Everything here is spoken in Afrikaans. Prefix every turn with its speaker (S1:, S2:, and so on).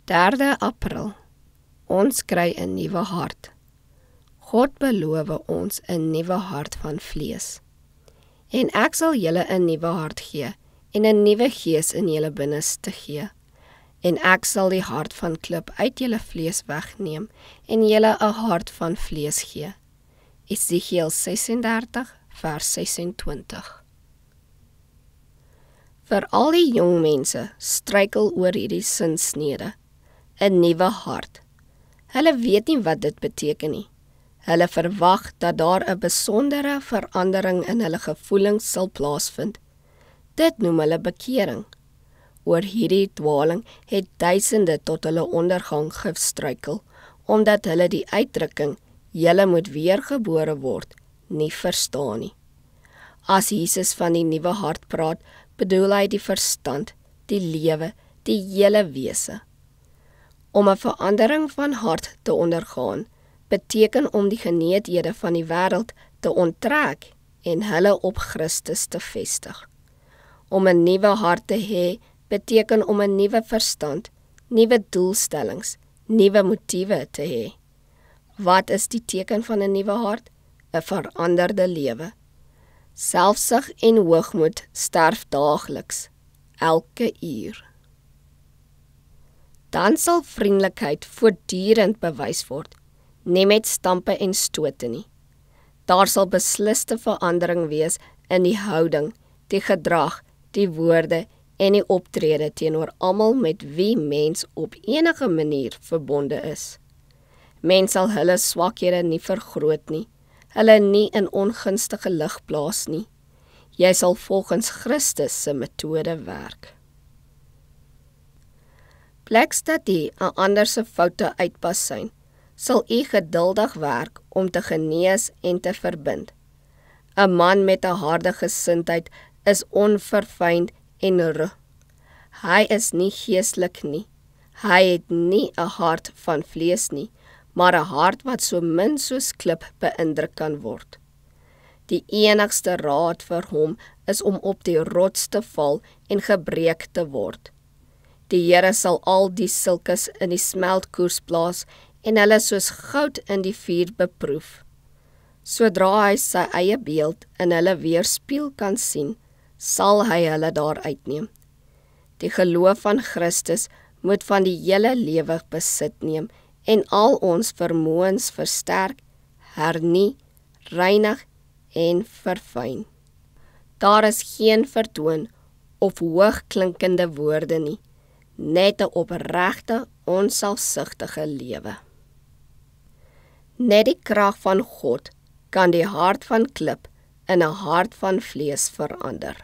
S1: 3 April. Ons kry 'n nuwe hart. God beloof ons 'n nuwe hart van vlees. En ek sal julle 'n nuwe hart gee, en 'n nuwe gees in julle binneste gee. En ek sal die hart van klip uit julle vlees wegneem, en julle 'n hart van vlees gee. Esegiel 36, vers 26. Vir al die jong mense struikel oor hierdie sinsnede, 'n nuwe hart. Hulle weet nie wat dit beteken nie. Hulle verwag dat daar 'n besondere verandering in hulle gevoelens sal plaasvind. Dit noem hulle bekering. Oor hierdie dwaling het duisende tot hulle ondergang gestruikel, omdat hulle die uitdrukking, julle moet weergebore word, nie verstaan nie. As Jesus van die nuwe hart praat, bedoel hy die verstand, die lewe, die hele wese. Om 'n verandering van hart te ondergaan, beteken om die geneedhede van die wêreld te onttrek en hulle op Christus te vestig. Om 'n nuwe hart te hê, beteken om 'n nuwe verstand, nuwe doelstellings, nuwe motiewe te hê. Wat is die teken van 'n nuwe hart? 'n veranderde lewe. Selfsug en hoogmoed sterf daagliks, elke uur. Dan sal vriendelikheid voortdurend bewys word, nie met stampe en stote nie. Daar sal besliste verandering wees in die houding, die gedrag, die woorde en die optrede teenoor almal met wie mens op enige manier verbonde is. Mens sal hulle swakhede nie vergroot nie, hulle nie in ongunstige lig plaas nie. Jy sal volgens Christus se metode werk. Pleks dat jy 'n ander se foute uitbasyn, sal u geduldig werk om te genees en te verbind. 'n Man met 'n harde gesindheid is onverfynd en Hy is nie geestelik nie. Hy het nie 'n hart van vlees nie, maar 'n hart wat so min soos klip beïndruk kan word. Die enigste raad vir hom is om op die rots te val en gebreek te word. Die Here sal al die sulkes in die smeltkoers plaas en hulle soos goud in die vuur beproef. Sodra hy sy eie beeld in hulle weerspieël kan sien, sal hy hulle daar uitneem. Die geloof van Christus moet van die hele lewe besit neem en al ons vermoëns versterk, hernie, reinig en verfyn. Daar is geen vertoon of hoogklinkende woorde nie, net 'n opregte, onselfsugtige lewe. Net die krag van God kan die hart van klip in 'n hart van vlees verander.